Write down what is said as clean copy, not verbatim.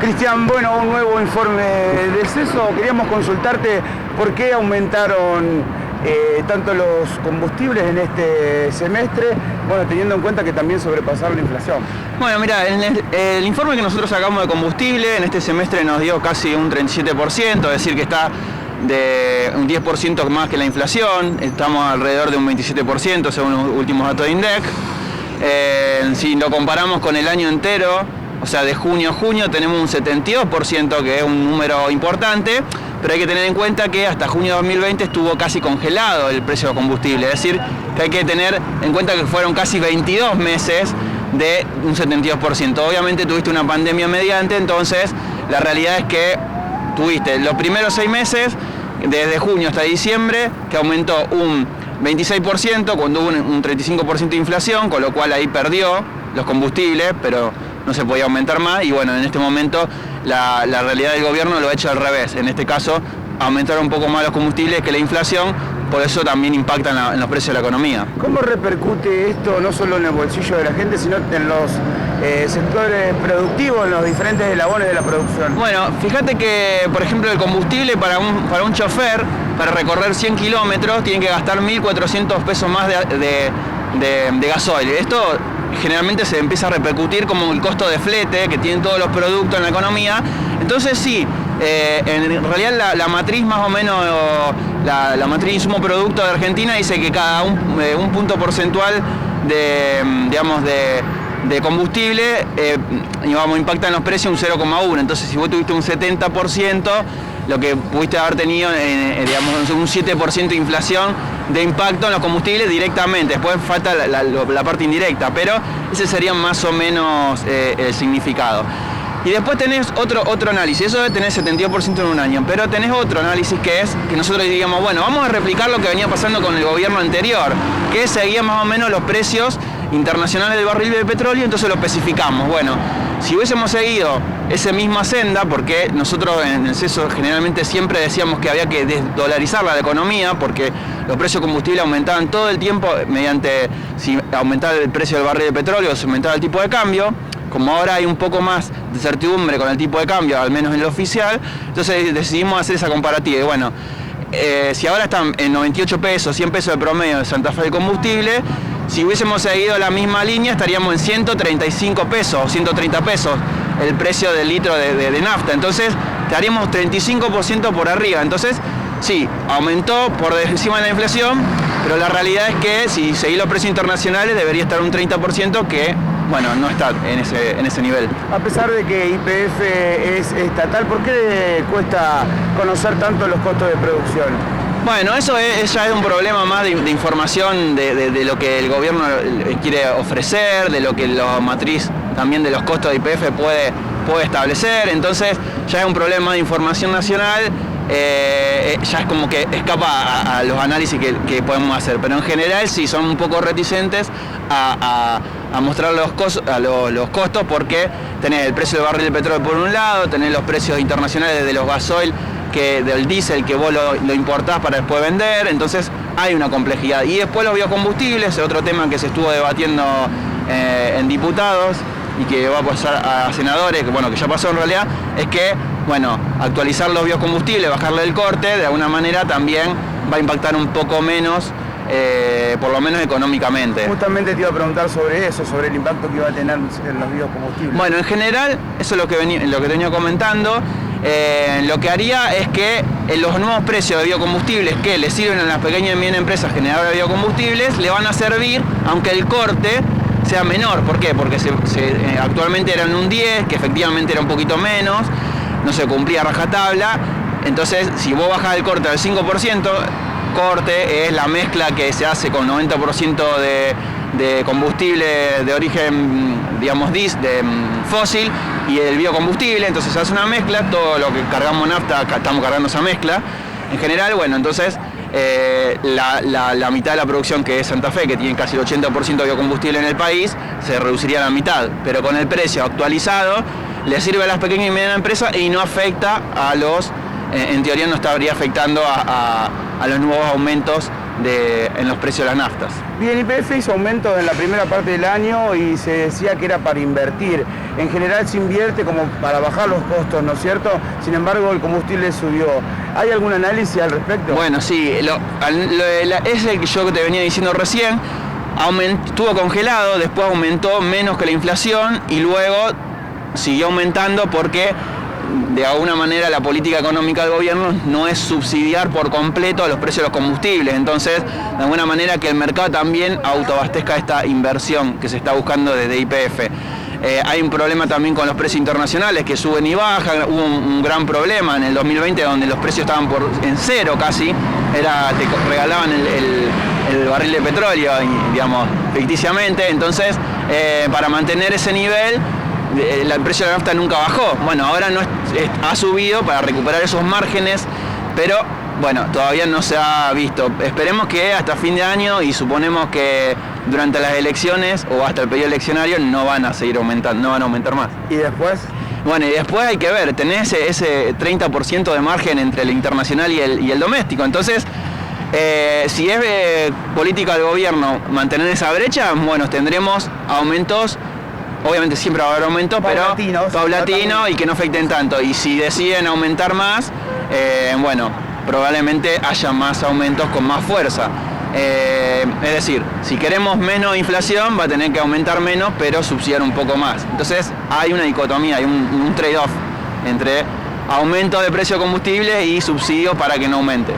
Cristian, bueno, un nuevo informe del CESO. Queríamos consultarte por qué aumentaron tanto los combustibles en este semestre, bueno, teniendo en cuenta que también sobrepasaron la inflación. Bueno, mira, el informe que nosotros sacamos de combustible en este semestre nos dio casi un 37%, es decir, que está de un 10% más que la inflación, estamos alrededor de un 27% según los últimos datos de INDEC. Si lo comparamos con el año entero, o sea, de junio a junio tenemos un 72%, que es un número importante, pero hay que tener en cuenta que hasta junio de 2020 estuvo casi congelado el precio de combustible, es decir, que hay que tener en cuenta que fueron casi 22 meses de un 72%. Obviamente tuviste una pandemia mediante, entonces la realidad es que tuviste los primeros 6 meses, desde junio hasta diciembre, que aumentó un 26% cuando hubo un 35% de inflación, con lo cual ahí perdió los combustibles, pero no se podía aumentar más, y bueno, en este momento la realidad del gobierno lo ha hecho al revés. En este caso, aumentaron un poco más los combustibles que la inflación, por eso también impacta en los precios de la economía. ¿Cómo repercute esto no solo en el bolsillo de la gente, sino en los sectores productivos, en los diferentes eslabones de la producción? Bueno, fíjate que, por ejemplo, el combustible para un chofer, para recorrer 100 kilómetros, tiene que gastar 1.400 pesos más de gasoil. Esto generalmente se empieza a repercutir como el costo de flete que tienen todos los productos en la economía. Entonces sí, en realidad la matriz más o menos, la matriz insumo producto de Argentina dice que cada un punto porcentual de combustible impacta en los precios un 0,1. Entonces si vos tuviste un 70%, lo que pudiste haber tenido un 7% de inflación de impacto en los combustibles directamente. Después falta la parte indirecta, pero ese sería más o menos el significado. Y después tenés otro análisis, eso debe tener 72% en un año, pero tenés otro análisis que es que nosotros diríamos, bueno, vamos a replicar lo que venía pasando con el gobierno anterior, que seguía más o menos los precios internacionales del barril de petróleo, entonces lo especificamos. Bueno, si hubiésemos seguido esa misma senda, porque nosotros en el CESO generalmente siempre decíamos que había que desdolarizar la economía, porque los precios de combustible aumentaban todo el tiempo mediante, si aumentaba el precio del barril de petróleo, se aumentaba el tipo de cambio. Como ahora hay un poco más de certidumbre con el tipo de cambio, al menos en lo oficial, entonces decidimos hacer esa comparativa. Y bueno, si ahora están en 98 pesos, 100 pesos de promedio de Santa Fe de combustible, si hubiésemos seguido la misma línea estaríamos en 135 pesos, 130 pesos el precio del litro de nafta. Entonces estaríamos 35% por arriba. Entonces sí, aumentó por encima de la inflación, pero la realidad es que si seguís los precios internacionales debería estar un 30%, que bueno, no está en ese nivel. A pesar de que YPF es estatal, ¿por qué cuesta conocer tanto los costos de producción? Bueno, eso ya es un problema más de información de lo que el gobierno quiere ofrecer, de lo que la matriz también de los costos de YPF puede establecer. Entonces ya es un problema de información nacional, ya es como que escapa a los análisis que podemos hacer. Pero en general sí son un poco reticentes a mostrar los costos, porque tenés el precio del barril de petróleo por un lado, tenés los precios internacionales de los gasoil, del diésel que vos lo importás para después vender, entonces hay una complejidad. Y después los biocombustibles, otro tema que se estuvo debatiendo en diputados y que va a pasar a senadores, que ya pasó en realidad, es que actualizar los biocombustibles, bajarle el corte, de alguna manera también va a impactar un poco menos, por lo menos económicamente. Justamente te iba a preguntar sobre eso, sobre el impacto que iba a tener en los biocombustibles. Bueno, en general, eso es lo que te venía comentando. Lo que haría es que los nuevos precios de biocombustibles que le sirven a las pequeñas y medianas empresas generadoras de biocombustibles le van a servir, aunque el corte sea menor. ¿Por qué? Porque actualmente eran un 10, que efectivamente era un poquito menos, no se cumplía rajatabla. Entonces, si vos bajás el corte al 5%, corte es la mezcla que se hace con 90% de combustible de origen, fósil, y el biocombustible. Entonces se hace una mezcla, todo lo que cargamos nafta, estamos cargando esa mezcla. En general, entonces la mitad de la producción, que es Santa Fe, que tiene casi el 80% de biocombustible en el país, se reduciría a la mitad, pero con el precio actualizado le sirve a las pequeñas y medianas empresas y no afecta a en teoría no estaría afectando a los nuevos aumentos en los precios de las naftas. Bien, YPF hizo aumentos en la primera parte del año y se decía que era para invertir. En general se invierte como para bajar los costos, ¿no es cierto? Sin embargo, el combustible subió. ¿Hay algún análisis al respecto? Bueno, sí, es el que yo te venía diciendo recién. Estuvo congelado, después aumentó menos que la inflación y luego siguió aumentando porque de alguna manera la política económica del gobierno no es subsidiar por completo los precios de los combustibles, entonces de alguna manera que el mercado también autoabastezca esta inversión que se está buscando desde YPF. Hay un problema también con los precios internacionales que suben y bajan, hubo un gran problema en el 2020 donde los precios estaban en cero casi, te regalaban el barril de petróleo, digamos, ficticiamente, entonces para mantener ese nivel el precio de la nafta nunca bajó. Bueno, ahora ha subido para recuperar esos márgenes, pero bueno, todavía no se ha visto. Esperemos que hasta fin de año y suponemos que durante las elecciones o hasta el periodo eleccionario no van a seguir aumentando, no van a aumentar más. ¿Y después? Bueno, y después hay que ver, tenés ese 30% de margen entre el internacional y el doméstico. Entonces, si es política del gobierno mantener esa brecha, bueno, tendremos aumentos. Obviamente siempre va a haber aumentos, pero paulatino y que no afecten tanto. Y si deciden aumentar más, bueno, probablemente haya más aumentos con más fuerza. Es decir, si queremos menos inflación, va a tener que aumentar menos, pero subsidiar un poco más. Entonces hay una dicotomía, hay un trade-off entre aumento de precio de combustible y subsidio para que no aumente.